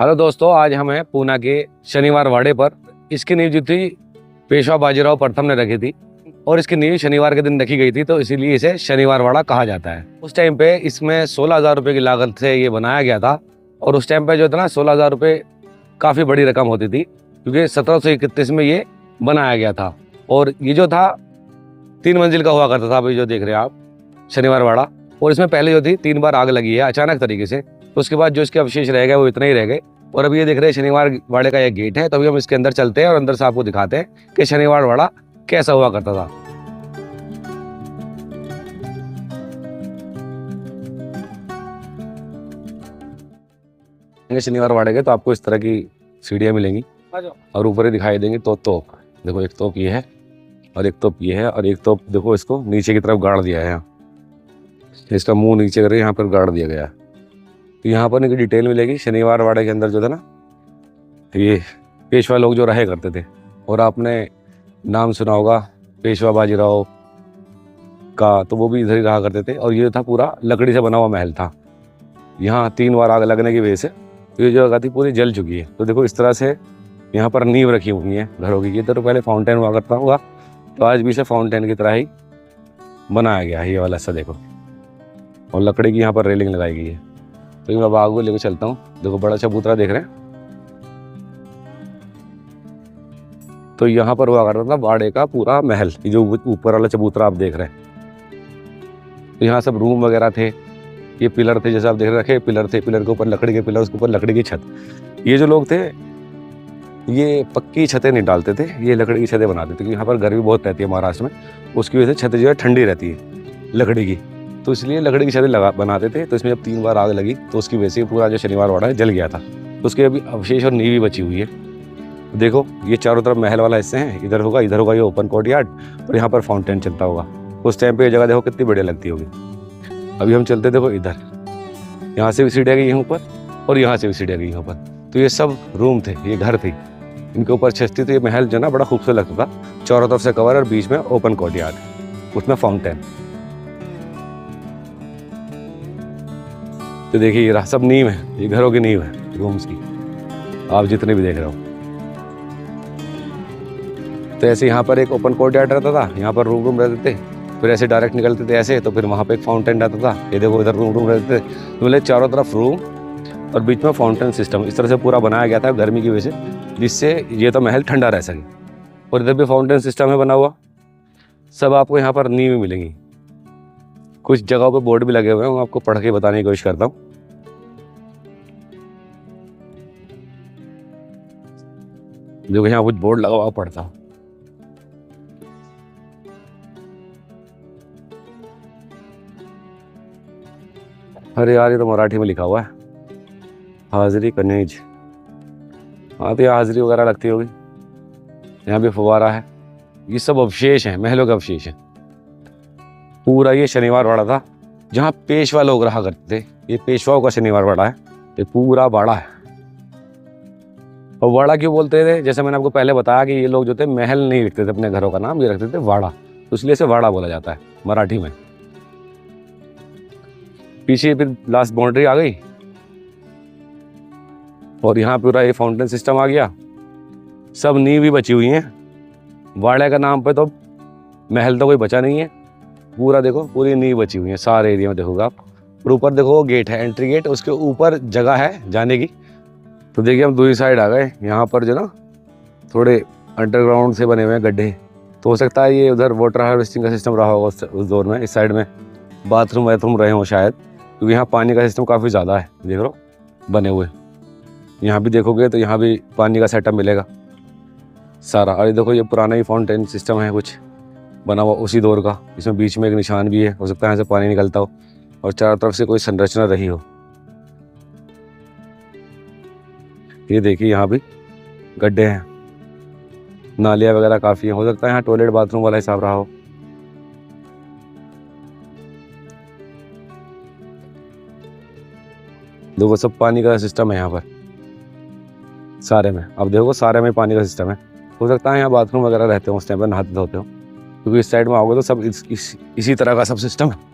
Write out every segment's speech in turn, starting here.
Hello दोस्तों, आज हम हैं पूना के शनिवार वाड़े पर। इसकी नींव जो थी पेशवा बाजीराव प्रथम ने रखी थी और इसकी नींव शनिवार के दिन रखी गई थी, तो इसीलिए इसे शनिवार वाड़ा कहा जाता है। उस टाइम पे इसमें 16,000 रुपये की लागत से ये बनाया गया था और उस टाइम पे जो था ना 16,000 रुपये काफ़ी बड़ी रकम होती थी, क्योंकि 1731 में ये बनाया गया था। और ये जो था 3 मंजिल का हुआ करता था, अभी जो देख रहे हैं आप शनिवार वाड़ा। और इसमें पहले जो थी 3 बार आग लगी है अचानक तरीके से, तो उसके बाद जो इसके अवशेष रह गए वो इतने ही रह गए। और अभी ये देख रहे हैं शनिवार वाड़े का ये गेट है, तो अभी हम इसके अंदर चलते हैं और अंदर से आपको दिखाते हैं कि शनिवार वाड़ा कैसा हुआ करता था। शनिवार वाड़े के तो आपको इस तरह की सीढ़ियाँ मिलेंगी और ऊपर ही दिखाई देंगी तोप। देखो, एक तोप ये है और एक तोप ये है और एक तोप देखो इसको नीचे की तरफ गाड़ दिया है। यहाँ इसका मुंह नीचे करके यहाँ पर गाड़ दिया गया है। तो यहाँ पर इनकी डिटेल मिलेगी। शनिवार वाड़े के अंदर जो था ना, ये पेशवा लोग जो रहे करते थे, और आपने नाम सुना होगा पेशवा बाजीराव का, तो वो भी इधर ही रहा करते थे। और ये था पूरा लकड़ी से बना हुआ महल था। यहाँ 3 बार आग लगने की वजह से ये जो जगह थी पूरी जल चुकी है। तो देखो इस तरह से यहाँ पर नींव रखी हुई है घरों की। ये तो पहले फाउंटेन हुआ करता होगा, तो आज भी इसे फाउंटेन की तरह ही बनाया गया है ये वाला सा। देखो, और लकड़ी की यहाँ पर रेलिंग लगाई गई है। तो मैं बाग को लेकर चलता हूँ। देखो बड़ा चबूतरा देख रहे हैं, तो यहाँ पर हुआ करता था वाड़े का पूरा महल। ये जो ऊपर वाला चबूतरा आप देख रहे हैं, तो यहाँ सब रूम वगैरह थे। ये पिलर थे, जैसे आप देख रखे पिलर थे, पिलर के ऊपर लकड़ी के पिलर, उसके ऊपर लकड़ी की छत। ये जो लोग थे ये पक्की छतें नहीं डालते थे, ये लकड़ी की छतें बनाते थे, क्योंकि यहाँ पर गर्मी बहुत रहती है महाराष्ट्र में। उसकी वजह से छत जो है ठंडी रहती है लकड़ी की, तो इसलिए लकड़ी की छतें बनाते थे। तो इसमें जब 3 बार आग लगी तो उसकी वजह से पूरा जो शनिवार वाड़ा है जल गया था। तो उसके अभी अवशेष और नींव भी बची हुई है। देखो ये चारों तरफ महल वाला हिस्से हैं, इधर होगा ये ओपन कोर्टयार्ड, और यहाँ पर फाउंटेन चलता होगा। उस टाइम पे ये जगह देखो कितनी बढ़िया लगती होगी। अभी हम चलते देखो इधर, यहाँ से भी सीढ़ियाँ गई हैं ऊपर और यहाँ से भी सीढ़ियाँ गई हैं ऊपर। तो ये सब रूम थे, ये घर थी, इनके ऊपर छत थी। तो ये महल जो ना बड़ा खूबसूरत लगता था, चारों तरफ से कवर और बीच में ओपन कोर्टयार्ड, उसमें फाउंटेन। तो देखिए ये सब नींव है, ये घरों की नींव है रूम्स की, आप जितने भी देख रहे हो। तो ऐसे यहाँ पर एक ओपन कोर्टयार्ड रहता था, यहाँ पर रूम रहते थे, फिर ऐसे डायरेक्ट निकलते थे ऐसे, तो फिर वहाँ पे एक फाउंटेन रहता था। ये देखो इधर रूम रहते थे, तो मतलब चारों तरफ रूम और बीच में फाउंटेन सिस्टम। इस तरह से पूरा बनाया गया था गर्मी की वजह से, जिससे ये तो महल ठंडा रह सके। और इधर भी फाउंटेन सिस्टम है बना हुआ। सब आपको यहाँ पर नींव मिलेंगी। कुछ जगहों पे बोर्ड भी लगे हुए हैं, मैं आपको पढ़ के बताने की कोशिश करता हूँ। देखो यहाँ कुछ बोर्ड लगा हुआ पढ़ता हूँ। अरे यार, ये तो मराठी में लिखा हुआ है, हाजिरी कनेज। हाँ, तो ये हाजिरी वगैरह लगती होगी। यहाँ भी फुवारा है। ये सब अवशेष हैं, महलों के अवशेष हैं। पूरा ये शनिवार वाड़ा था जहाँ पेशवा लोग रहा करते थे। ये पेशवाओं का शनिवार वाड़ा है, ये पूरा वाड़ा है। और वाड़ा क्यों बोलते थे, जैसे मैंने आपको पहले बताया कि ये लोग जो थे महल नहीं रखते थे अपने घरों का नाम, ये रखते थे वाड़ा, तो इसलिए इसे वाड़ा बोला जाता है मराठी में। पीछे फिर लास्ट बाउंड्री आ गई और यहाँ पूरा ये फाउंटेन सिस्टम आ गया। सब नींव भी बची हुई हैं। वाड़े का नाम पे तो महल तो कोई बचा नहीं है। पूरा देखो पूरी नींव बची हुई है सारे एरिया में, देखोगे आप। और ऊपर देखो गेट है, एंट्री गेट, उसके ऊपर जगह है जाने की। तो देखिए हम दूसरी साइड आ गए। यहाँ पर जो ना थोड़े अंडरग्राउंड से बने हुए हैं गड्ढे, तो हो सकता है ये उधर वाटर हार्वेस्टिंग का सिस्टम रहा होगा उस दौर में। इस साइड में बाथरूम वाथरूम रहे हों शायद, क्योंकि यहाँ पानी का सिस्टम काफ़ी ज़्यादा है, देख लो बने हुए। यहाँ भी देखोगे तो यहाँ भी पानी का सेटअप मिलेगा सारा। और ये देखो ये पुराना ही फाउंटेन सिस्टम है कुछ बना हुआ उसी दौर का। इसमें बीच में एक निशान भी है, हो सकता है यहाँ से पानी निकलता हो और चारों तरफ से कोई संरचना रही हो। ये देखिए यहाँ भी गड्ढे हैं, नालियाँ वगैरह काफ़ी हैं, हो सकता है यहाँ टॉयलेट बाथरूम वाला हिसाब रहा हो। देखो सब पानी का सिस्टम है यहाँ पर सारे में। अब देखो सारे में पानी का सिस्टम है। हो सकता है यहाँ बाथरूम वगैरह रहते हो, उस टाइम पर नहाते धोते हो, क्योंकि इस साइड में आओगे तो सब इसी तरह का सब सिस्टम है।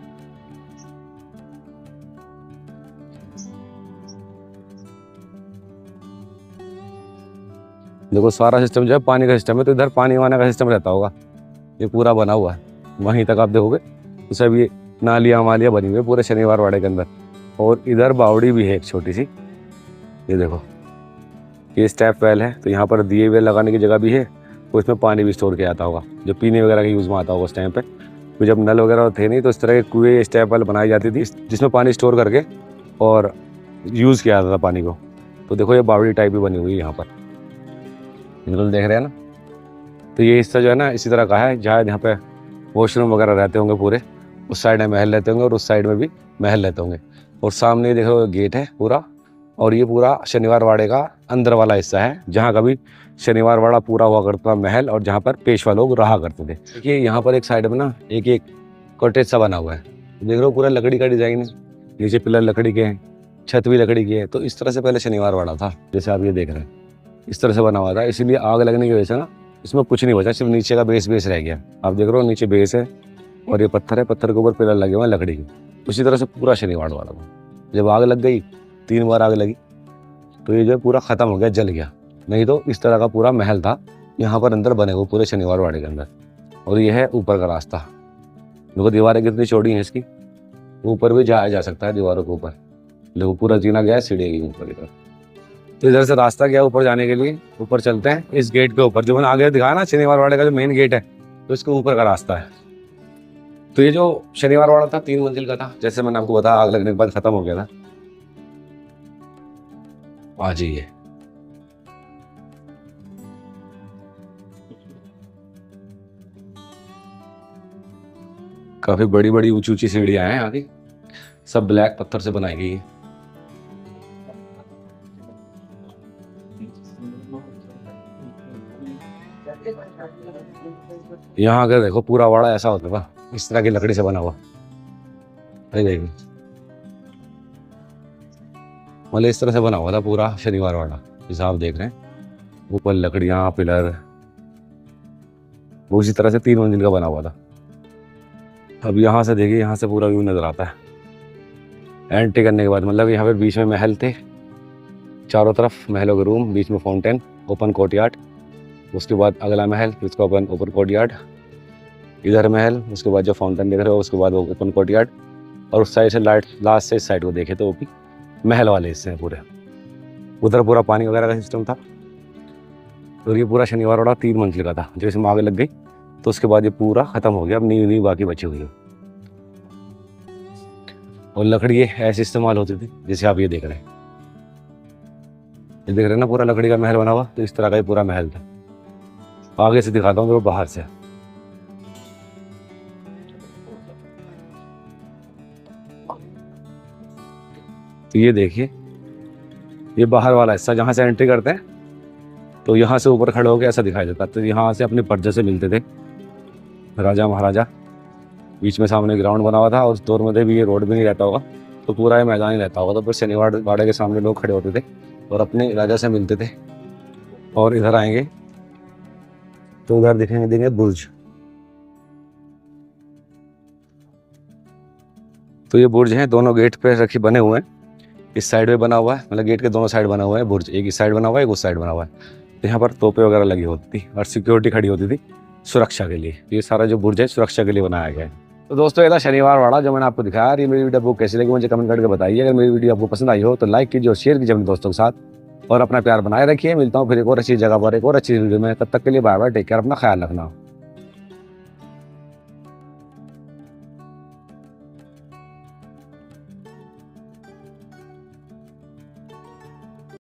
देखो सारा सिस्टम जो है पानी का सिस्टम है, तो इधर पानी वाने का सिस्टम रहता होगा, ये पूरा बना हुआ है। वहीं तक आप देखोगे तो सब ये नालियाँ वालियाँ बनी हुई है पूरे शनिवार वाड़े के अंदर। और इधर बावड़ी भी है एक छोटी सी, ये देखो ये स्टेप वेल है, तो यहाँ पर दिए वेल लगाने की जगह भी है। तो इसमें पानी भी स्टोर किया जाता होगा जो पीने वगैरह के यूज़ में आता होगा उस टाइम पे। तो जब नल वगैरह थे नहीं तो इस तरह के कुएँ स्टेप वेल बनाई जाती थी जिसमें पानी स्टोर करके और यूज़ किया जाता था पानी को। तो देखो ये बावड़ी टाइप भी बनी हुई है यहाँ पर, बिल्कुल देख रहे हैं ना। तो ये हिस्सा जो है ना इसी तरह का है, जहाँ यहाँ पे वॉशरूम वगैरह रहते होंगे पूरे, उस साइड में महल रहते होंगे और उस साइड में भी महल रहते होंगे। और सामने देखो गेट है पूरा, और ये पूरा शनिवार वाड़े का अंदर वाला हिस्सा है जहाँ कभी शनिवार वाड़ा पूरा हुआ करता था महल, और जहाँ पर पेशवा लोग रहा करते थे। देखिए यहाँ पर एक साइड में ना एक कॉटेज सा बना हुआ है, देख रहे हो पूरा लकड़ी का डिजाइन है, नीचे पिलर लकड़ी के हैं, छत भी लकड़ी की है। तो इस तरह से पहले शनिवार वाड़ा था, जैसे आप ये देख रहे हैं इस तरह से बना हुआ था। इसीलिए आग लगने की वजह से ना इसमें कुछ नहीं बचा, सिर्फ नीचे का बेस रह गया। आप देख रहे हो नीचे बेस है और ये पत्थर है, पत्थर के ऊपर पिलर लगे हुए हैं लकड़ी के। उसी तरह से पूरा शनिवार वाड़ा था। जब आग लग गई, 3 बार आग लगी, तो ये जो है पूरा ख़त्म हो गया, जल गया। नहीं तो इस तरह का पूरा महल था यहाँ पर अंदर बने हुए पूरे शनिवार वाड़े के अंदर। और ये है ऊपर का रास्ता, देखो दीवारें कितनी चौड़ी हैं इसकी, ऊपर भी जाया जा सकता है दीवारों के ऊपर। देखो पूरा जीना गया है सीढ़ी की ऊपर इधर। तो इधर से रास्ता गया ऊपर जाने के लिए, ऊपर चलते हैं इस गेट के ऊपर जो मैंने आगे दिखाया ना शनिवार वाड़े का जो मेन गेट है, तो इसके ऊपर का रास्ता है। तो ये जो शनिवार वाड़ा था 3 मंजिल का था, जैसे मैंने आपको बताया आग लगने के बाद खत्म हो गया था। आ जाइए, काफी बड़ी बड़ी ऊंची ऊंची सीढ़ियां हैं यहाँ की, सब ब्लैक पत्थर से बनाई गई है। यहाँ अगर देखो पूरा वाड़ा ऐसा होता था, इस तरह की लकड़ी से बना हुआ, मतलब इस तरह से बना हुआ था पूरा शनिवार वाड़ा, जैसा आप देख रहे हैं। ऊपर लकड़ियाँ पिलर, वो इसी तरह से 3 मंजिल का बना हुआ था। अब यहाँ से देखिए, यहाँ से पूरा व्यू नज़र आता है एंट्री करने के बाद। मतलब यहाँ पे बीच में महल थे, चारों तरफ महलों के रूम, बीच में फाउंटेन, ओपन कोर्टयार्ड, उसके बाद अगला महल, फिर उसका ओपन कोर्टयार्ड, इधर महल, उसके बाद जो फाउंटेन देख रहे हो उसके बाद वो ओपन कोर्टयार्ड, और उस साइड से लास्ट से इस साइड को देखे तो वो भी महल वाले हिस्से हैं पूरे। उधर पूरा पानी वगैरह का सिस्टम था। और ये पूरा शनिवार वाड़ा 3 मंजिल का था, जो इसमें आगे लग गई तो उसके बाद ये पूरा खत्म हो गया। अब नींव बाकी बची हुई है, और लकड़ी ये ऐसे इस्तेमाल होती थी जैसे आप ये देख रहे हैं। ये देख रहे हैं ना पूरा लकड़ी का महल बना हुआ, तो इस तरह का ही पूरा महल था। आगे से दिखाता हूँ तो बाहर से। तो ये देखिए, ये बाहर वाला हिस्सा जहाँ से एंट्री करते हैं, तो यहाँ से ऊपर खड़े होकर ऐसा दिखाई देता। तो यहाँ से अपने पर्जे से मिलते थे राजा महाराजा। बीच में सामने ग्राउंड बना हुआ था, और उस दौर में भी ये रोड भी नहीं रहता होगा, तो पूरा ये मैदान ही रहता होगा। तो फिर शनिवार वाड़े के सामने लोग खड़े होते थे और अपने राजा से मिलते थे। और इधर आएंगे तो उधर देंगे बुर्ज। तो ये बुर्ज हैं, दोनों गेट पे रखी बने हुए हैं। इस साइड में बना हुआ है, मतलब गेट के दोनों साइड बना हुआ है बुर्ज, एक इस साइड बना हुआ है, एक उस साइड बना हुआ है। तो यहाँ पर तोपें वगैरह लगी होती थी और सिक्योरिटी खड़ी होती थी सुरक्षा के लिए। ये सारा जो बुर्ज है सुरक्षा के लिए बनाया गया है। तो दोस्तों ये था शनिवार वाड़ा जो मैंने आपको दिखाया। ये मेरी वीडियो आपको कैसी लगी मुझे कमेंट करके बताइए। अगर मेरी वीडियो आपको पसंद आई हो तो लाइक कीजिए और शेयर कीजिए अपने दोस्तों के साथ, और अपना प्यार बनाए रखिए। मिलता हूँ फिर एक और अच्छी जगह पर एक और अच्छी वीडियो में। तब तक के लिए बाय बाय, टेक केयर, अपना ख्याल रखना।